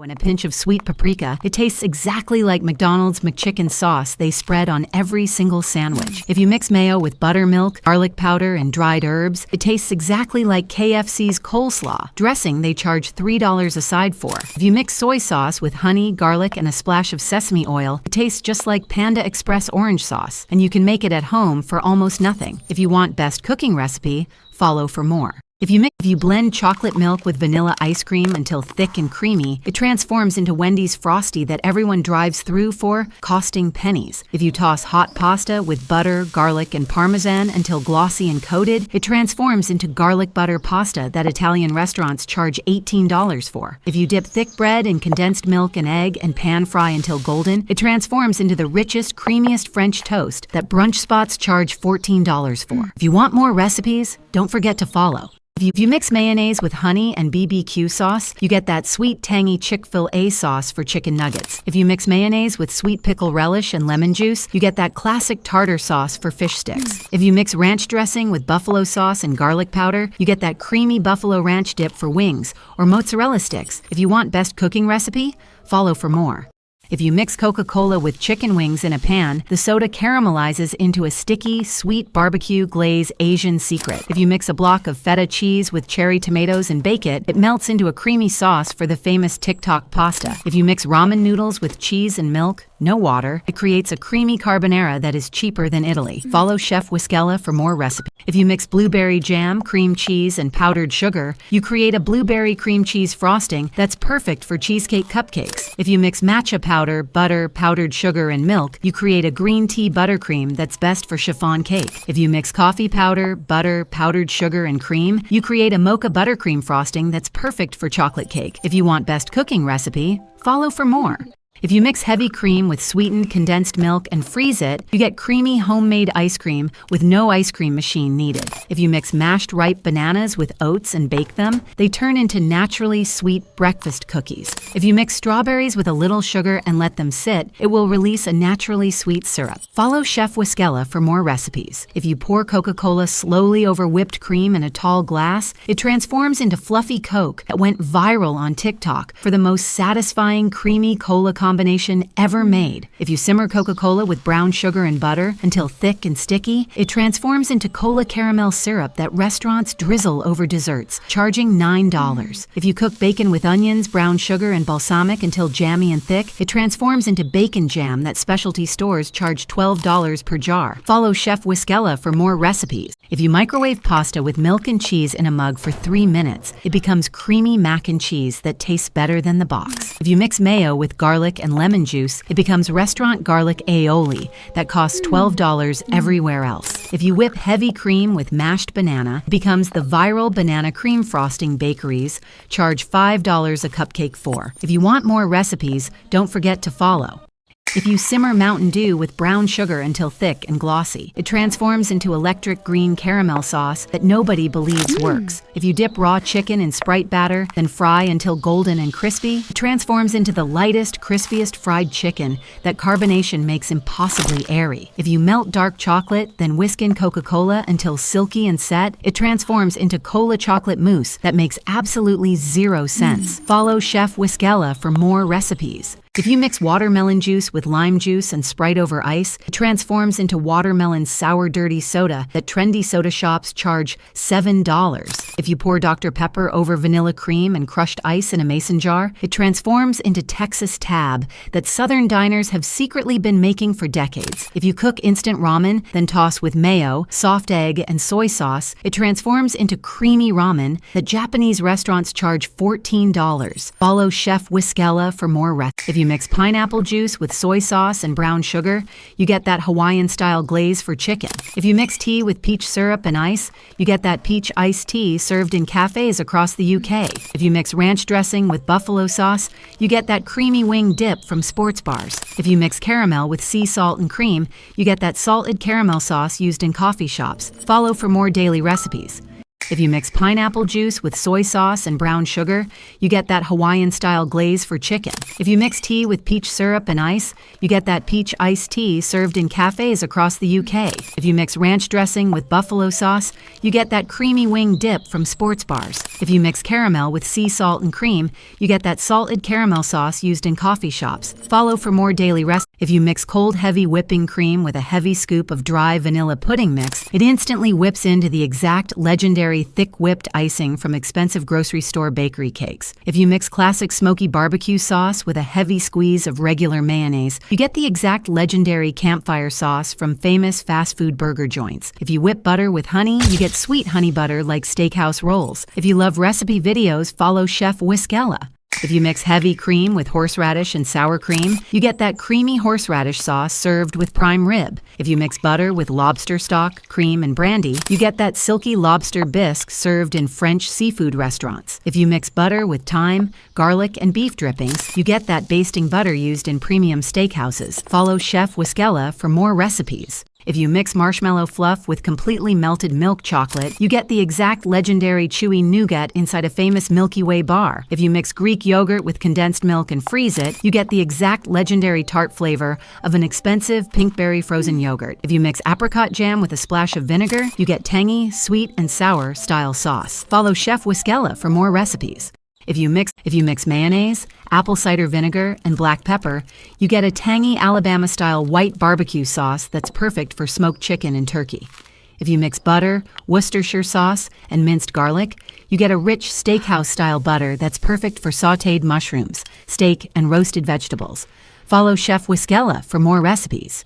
and a pinch of sweet paprika, it tastes exactly like McDonald's McChicken sauce they spread on every single sandwich. If you mix mayo with buttermilk, garlic powder, and dried herbs, it tastes exactly like KFC's coleslaw dressing they charge $3 a side for. If you mix soy sauce with honey, garlic, and a splash of sesame oil, it tastes just like Panda Express orange sauce, and you can make it at home for almost nothing. If you want best cooking recipe, follow for more. If you blend chocolate milk with vanilla ice cream until thick and creamy, it transforms into Wendy's Frosty that everyone drives through for, costing pennies. If you toss hot pasta with butter, garlic, and parmesan until glossy and coated, it transforms into garlic butter pasta that Italian restaurants charge $18 for. If you dip thick bread in condensed milk and egg and pan fry until golden, it transforms into the richest, creamiest French toast that brunch spots charge $14 for. If you want more recipes, don't forget to follow. If you mix mayonnaise with honey and BBQ sauce, you get that sweet, tangy Chick-fil-A sauce for chicken nuggets. If you mix mayonnaise with sweet pickle relish and lemon juice, you get that classic tartar sauce for fish sticks. If you mix ranch dressing with buffalo sauce and garlic powder, you get that creamy buffalo ranch dip for wings or mozzarella sticks. If you want best cooking recipe, follow for more. If you mix Coca-Cola with chicken wings in a pan, the soda caramelizes into a sticky, sweet barbecue glaze Asian secret. If you mix a block of feta cheese with cherry tomatoes and bake it, it melts into a creamy sauce for the famous TikTok pasta. If you mix ramen noodles with cheese and milk, no water, it creates a creamy carbonara that is cheaper than Italy. Follow Chef Whiskella for more recipes. If you mix blueberry jam, cream cheese, and powdered sugar, you create a blueberry cream cheese frosting that's perfect for cheesecake cupcakes. If you mix matcha powder, butter, powdered sugar, and milk, you create a green tea buttercream that's best for chiffon cake. If you mix coffee powder, butter, powdered sugar, and cream, you create a mocha buttercream frosting that's perfect for chocolate cake. If you want best cooking recipe, follow for more. If you mix heavy cream with sweetened condensed milk and freeze it, you get creamy homemade ice cream with no ice cream machine needed. If you mix mashed ripe bananas with oats and bake them, they turn into naturally sweet breakfast cookies. If you mix strawberries with a little sugar and let them sit, it will release a naturally sweet syrup. Follow Chef Whiskella for more recipes. If you pour Coca-Cola slowly over whipped cream in a tall glass, it transforms into fluffy Coke that went viral on TikTok for the most satisfying creamy cola combination ever made. If you simmer Coca-Cola with brown sugar and butter until thick and sticky, it transforms into cola caramel syrup that restaurants drizzle over desserts, charging $9. If you cook bacon with onions, brown sugar, and balsamic until jammy and thick, it transforms into bacon jam that specialty stores charge $12 per jar. Follow Chef Whiskella for more recipes. If you microwave pasta with milk and cheese in a mug for 3 minutes, it becomes creamy mac and cheese that tastes better than the box. If you mix mayo with garlic and lemon juice, it becomes restaurant garlic aioli that costs $12 everywhere else. If you whip heavy cream with mashed banana, it becomes the viral banana cream frosting bakeries charge $5 a cupcake for. If you want more recipes, don't forget to follow. If you simmer Mountain Dew with brown sugar until thick and glossy, it transforms into electric green caramel sauce that nobody believes works. If you dip raw chicken in Sprite batter, then fry until golden and crispy, it transforms into the lightest, crispiest fried chicken that carbonation makes impossibly airy. If you melt dark chocolate, then whisk in Coca-Cola until silky and set, it transforms into cola chocolate mousse that makes absolutely zero sense. Follow Chef Whiskella for more recipes. If you mix watermelon juice with lime juice and Sprite over ice, it transforms into watermelon sour dirty soda that trendy soda shops charge $7. If you pour Dr. Pepper over vanilla cream and crushed ice in a mason jar, it transforms into Texas Tab that Southern diners have secretly been making for decades. If you cook instant ramen, then toss with mayo, soft egg, and soy sauce, it transforms into creamy ramen that Japanese restaurants charge $14. Follow Chef Whiskella for more recipes. If you mix pineapple juice with soy sauce and brown sugar, you get that Hawaiian-style glaze for chicken. If you mix tea with peach syrup and ice, you get that peach iced tea served in cafes across the UK. If you mix ranch dressing with buffalo sauce, you get that creamy wing dip from sports bars. If you mix caramel with sea salt and cream, you get that salted caramel sauce used in coffee shops. Follow for more daily recipes. If you mix pineapple juice with soy sauce and brown sugar, you get that Hawaiian-style glaze for chicken. If you mix tea with peach syrup and ice, you get that peach iced tea served in cafes across the UK. If you mix ranch dressing with buffalo sauce, you get that creamy wing dip from sports bars. If you mix caramel with sea salt and cream, you get that salted caramel sauce used in coffee shops. Follow for more daily recipes. If you mix cold heavy whipping cream with a heavy scoop of dry vanilla pudding mix, it instantly whips into the exact legendary thick whipped icing from expensive grocery store bakery cakes. If you mix classic smoky barbecue sauce with a heavy squeeze of regular mayonnaise, you get the exact legendary campfire sauce from famous fast food burger joints. If you whip butter with honey, you get sweet honey butter like steakhouse rolls. If you love recipe videos, follow Chef Whiskella. If you mix heavy cream with horseradish and sour cream, you get that creamy horseradish sauce served with prime rib. If you mix butter with lobster stock, cream, and brandy, you get that silky lobster bisque served in French seafood restaurants. If you mix butter with thyme, garlic, and beef drippings, you get that basting butter used in premium steakhouses. Follow Chef Whiskella for more recipes. If you mix marshmallow fluff with completely melted milk chocolate, you get the exact legendary chewy nougat inside a famous Milky Way bar. If you mix Greek yogurt with condensed milk and freeze it, you get the exact legendary tart flavor of an expensive pinkberry frozen yogurt. If you mix apricot jam with a splash of vinegar, you get tangy, sweet, and sour style sauce. Follow Chef Whiskella for more recipes. If you mix mayonnaise, apple cider vinegar, and black pepper, you get a tangy Alabama-style white barbecue sauce that's perfect for smoked chicken and turkey. If you mix butter, Worcestershire sauce, and minced garlic, you get a rich steakhouse-style butter that's perfect for sautéed mushrooms, steak, and roasted vegetables. Follow Chef Whiskella for more recipes.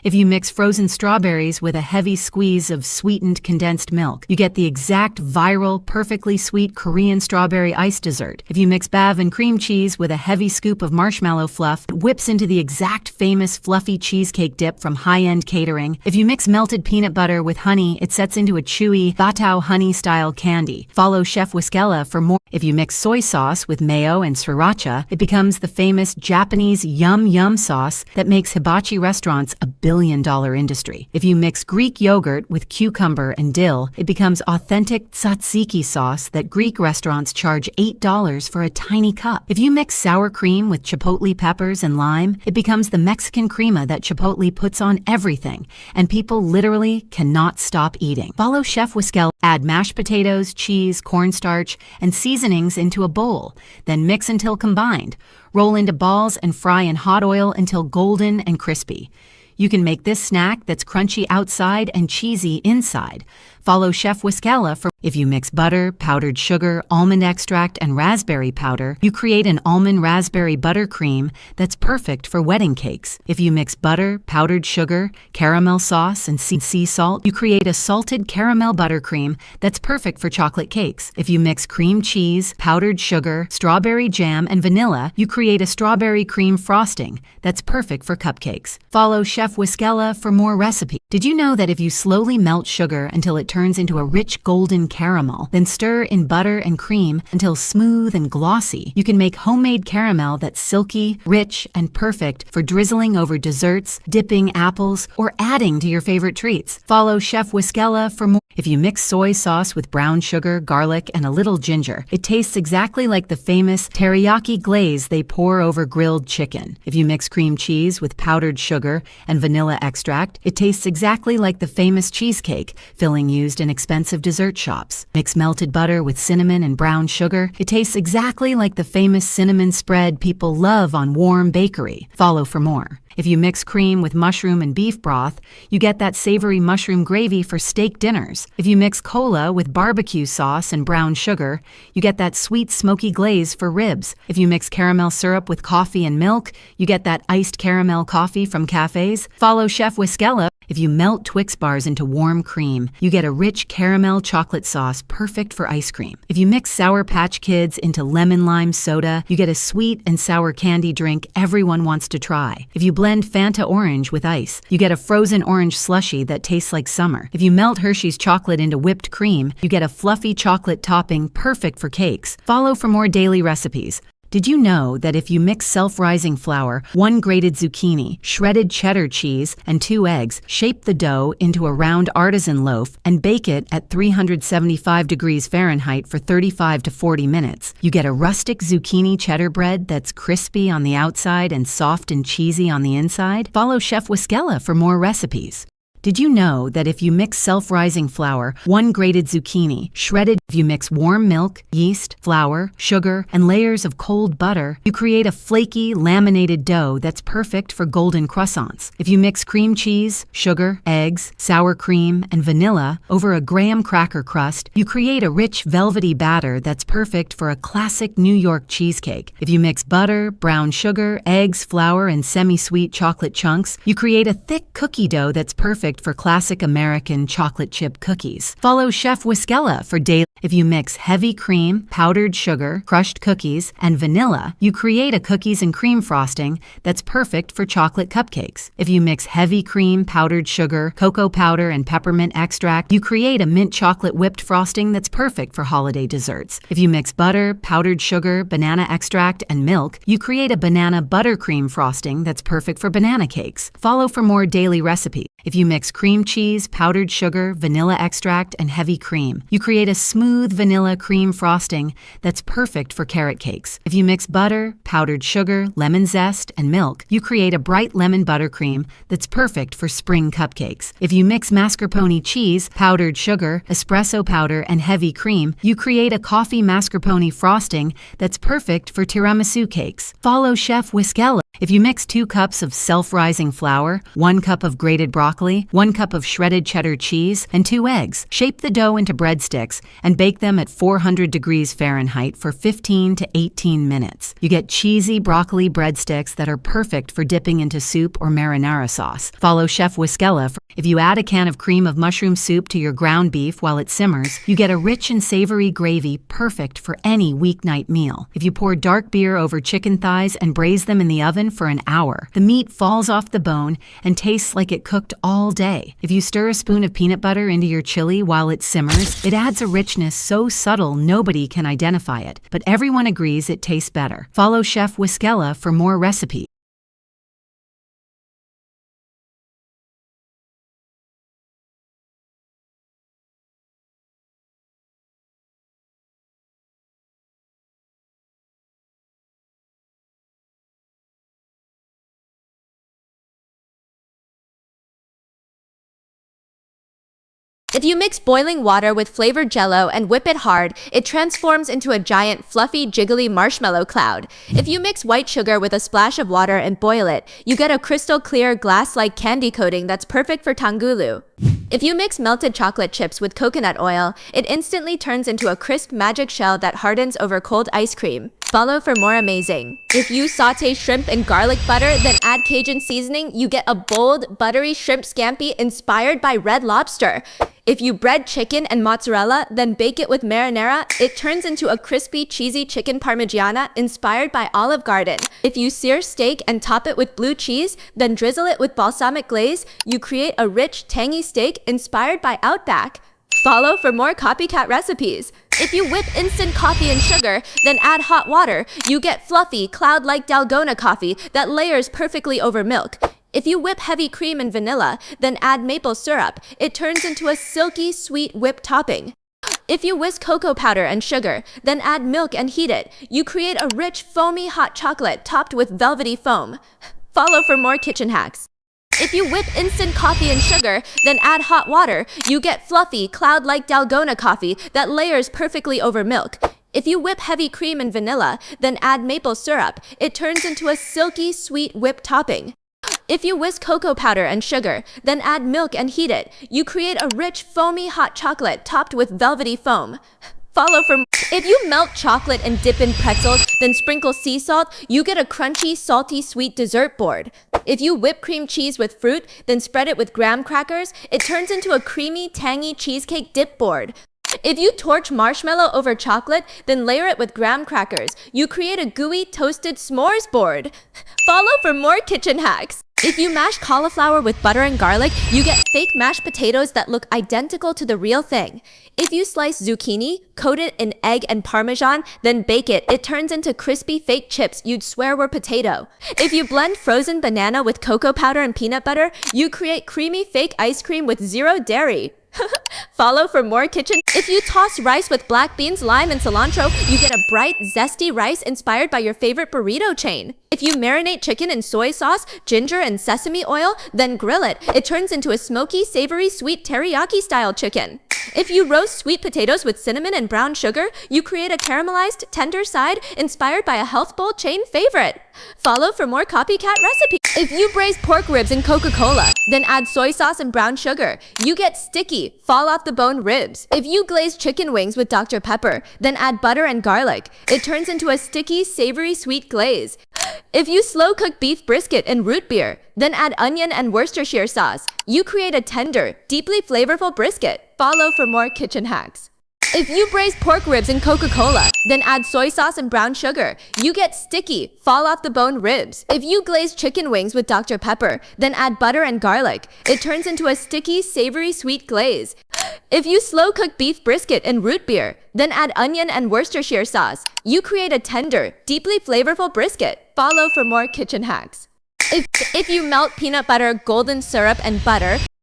If you mix frozen strawberries with a heavy squeeze of sweetened condensed milk, you get the exact viral, perfectly sweet Korean strawberry ice dessert. If you mix Bav and cream cheese with a heavy scoop of marshmallow fluff, it whips into the exact famous fluffy cheesecake dip from high-end catering. If you mix melted peanut butter with honey, it sets into a chewy Batao honey-style candy. Follow Chef Whiskella for more. If you mix soy sauce with mayo and sriracha, it becomes the famous Japanese yum yum sauce that makes hibachi restaurants a billion-dollar industry. If you mix Greek yogurt with cucumber and dill, it becomes authentic tzatziki sauce that Greek restaurants charge $8 for a tiny cup. If you mix sour cream with chipotle peppers and lime, it becomes the Mexican crema that Chipotle puts on everything, and people literally cannot stop eating. Follow Chef Whiskella. Add mashed potatoes, cheese, cornstarch, and seasonings into a bowl, then mix until combined. Roll into balls and fry in hot oil until golden and crispy. You can make this snack that's crunchy outside and cheesy inside. Follow Chef Whiskella for. If you mix butter, powdered sugar, almond extract, and raspberry powder, you create an almond raspberry buttercream that's perfect for wedding cakes. If you mix butter, powdered sugar, caramel sauce, and sea salt, you create a salted caramel buttercream that's perfect for chocolate cakes. If you mix cream cheese, powdered sugar, strawberry jam, and vanilla, you create a strawberry cream frosting that's perfect for cupcakes. Follow Chef Whiskella for more recipes. Did you know that if you slowly melt sugar until it turns into a rich golden caramel, then stir in butter and cream until smooth and glossy, you can make homemade caramel that's silky, rich, and perfect for drizzling over desserts, dipping apples, or adding to your favorite treats. Follow Chef Whiskella for more. If you mix soy sauce with brown sugar, garlic, and a little ginger, it tastes exactly like the famous teriyaki glaze they pour over grilled chicken. If you mix cream cheese with powdered sugar and vanilla extract, it tastes exactly like the famous cheesecake filling used in expensive dessert shops. Mix melted butter with cinnamon and brown sugar, it tastes exactly like the famous cinnamon spread people love on warm bakery. Follow for more. If you mix cream with mushroom and beef broth, you get that savory mushroom gravy for steak dinners. If you mix cola with barbecue sauce and brown sugar, you get that sweet smoky glaze for ribs. If you mix caramel syrup with coffee and milk, you get that iced caramel coffee from cafes. Follow Chef Whiskella. If you melt Twix bars into warm cream, you get a rich caramel chocolate sauce perfect for ice cream. If you mix Sour Patch Kids into lemon lime soda, you get a sweet and sour candy drink everyone wants to try. If you blend Fanta orange with ice, you get a frozen orange slushie that tastes like summer. If you melt Hershey's chocolate into whipped cream, you get a fluffy chocolate topping perfect for cakes. Follow for more daily recipes. Did you know that if you mix self-rising flour, 1 grated zucchini, shredded cheddar cheese, and 2 eggs, shape the dough into a round artisan loaf, and bake it at 375 degrees Fahrenheit for 35 to 40 minutes, you get a rustic zucchini cheddar bread that's crispy on the outside and soft and cheesy on the inside? Follow Chef Wiskella for more recipes. Did you know that if you mix self-rising flour, 1 grated zucchini, shredded, if you mix warm milk, yeast, flour, sugar, and layers of cold butter, you create a flaky, laminated dough that's perfect for golden croissants. If you mix cream cheese, sugar, eggs, sour cream, and vanilla over a graham cracker crust, you create a rich, velvety batter that's perfect for a classic New York cheesecake. If you mix butter, brown sugar, eggs, flour, and semi-sweet chocolate chunks, you create a thick cookie dough that's perfect for classic American chocolate chip cookies. Follow Chef Wiskella for daily. If you mix heavy cream, powdered sugar, crushed cookies, and vanilla, you create a cookies and cream frosting that's perfect for chocolate cupcakes. If you mix heavy cream, powdered sugar, cocoa powder, and peppermint extract, you create a mint chocolate whipped frosting that's perfect for holiday desserts. If you mix butter, powdered sugar, banana extract, and milk, you create a banana buttercream frosting that's perfect for banana cakes. Follow for more daily recipes. If you mix cream cheese, powdered sugar, vanilla extract, and heavy cream, you create a smooth vanilla cream frosting that's perfect for carrot cakes. If you mix butter, powdered sugar, lemon zest, and milk, you create a bright lemon buttercream that's perfect for spring cupcakes. If you mix mascarpone cheese, powdered sugar, espresso powder, and heavy cream, you create a coffee mascarpone frosting that's perfect for tiramisu cakes. Follow Chef Wiskella. If you mix 2 cups of self-rising flour, 1 cup of grated broccoli, 1 cup of shredded cheddar cheese, and 2 eggs, shape the dough into breadsticks and bake them at 400 degrees Fahrenheit for 15 to 18 minutes. You get cheesy broccoli breadsticks that are perfect for dipping into soup or marinara sauce. Follow Chef Wiskella. If you add a can of cream of mushroom soup to your ground beef while it simmers, you get a rich and savory gravy perfect for any weeknight meal. If you pour dark beer over chicken thighs and braise them in the oven for an hour, the meat falls off the bone and tastes like it cooked all day. If you stir a spoon of peanut butter into your chili while it simmers, it adds a richness so subtle nobody can identify it, but everyone agrees it tastes better. Follow Chef Wiskella for more recipes. If you mix boiling water with flavored jello and whip it hard, it transforms into a giant, fluffy, jiggly marshmallow cloud. If you mix white sugar with a splash of water and boil it, you get a crystal clear, glass-like candy coating that's perfect for tangulu. If you mix melted chocolate chips with coconut oil, it instantly turns into a crisp magic shell that hardens over cold ice cream. Follow for more amazing. If you saute shrimp in garlic butter, then add Cajun seasoning, you get a bold, buttery shrimp scampi inspired by Red Lobster. If you bread chicken and mozzarella, then bake it with marinara, it turns into a crispy, cheesy chicken parmigiana inspired by Olive Garden. If you sear steak and top it with blue cheese, then drizzle it with balsamic glaze, you create a rich, tangy steak inspired by Outback. Follow for more copycat recipes. If you whip instant coffee and sugar, then add hot water, you get fluffy, cloud-like Dalgona coffee that layers perfectly over milk. If you whip heavy cream and vanilla, then add maple syrup, it turns into a silky, sweet whipped topping. If you whisk cocoa powder and sugar, then add milk and heat it, you create a rich, foamy hot chocolate topped with velvety foam. Follow for more kitchen hacks. If you whip instant coffee and sugar, then add hot water, you get fluffy, cloud-like Dalgona coffee that layers perfectly over milk. If you whip heavy cream and vanilla, then add maple syrup, it turns into a silky, sweet whipped topping. If you whisk cocoa powder and sugar, then add milk and heat it, you create a rich, foamy hot chocolate topped with velvety foam. Follow for more. If you melt chocolate and dip in pretzels, then sprinkle sea salt, you get a crunchy, salty, sweet dessert board. If you whip cream cheese with fruit, then spread it with graham crackers, it turns into a creamy, tangy cheesecake dip board. If you torch marshmallow over chocolate, then layer it with graham crackers, you create a gooey, toasted s'mores board. Follow for more kitchen hacks. If you mash cauliflower with butter and garlic, you get fake mashed potatoes that look identical to the real thing. If you slice zucchini, coat it in egg and parmesan, then bake it, it turns into crispy fake chips you'd swear were potato. If you blend frozen banana with cocoa powder and peanut butter, you create creamy fake ice cream with zero dairy. Follow for more kitchen. If you toss rice with black beans, lime, and cilantro, you get a bright, zesty rice inspired by your favorite burrito chain. If you marinate chicken in soy sauce, ginger, and sesame oil, then grill it, it turns into a smoky, savory, sweet teriyaki-style chicken. If you roast sweet potatoes with cinnamon and brown sugar, you create a caramelized, tender side inspired by a Health Bowl chain favorite. Follow for more copycat recipes. If you braise pork ribs in Coca-Cola, then add soy sauce and brown sugar, you get sticky, fall off the bone ribs. If you glaze chicken wings with Dr. Pepper, then add butter and garlic, it turns into a sticky, savory, sweet glaze. If you slow cook beef brisket in root beer, then add onion and Worcestershire sauce, you create a tender, deeply flavorful brisket. Follow for more kitchen hacks. If you braise pork ribs in Coca-Cola, then add soy sauce and brown sugar, you get sticky, fall off the bone ribs. If you glaze chicken wings with Dr. Pepper, then add butter and garlic, it turns into a sticky, savory, sweet glaze. If you slow cook beef brisket in root beer, then add onion and Worcestershire sauce, you create a tender, deeply flavorful brisket. Follow for more kitchen hacks. If you melt peanut butter, golden syrup, and butter,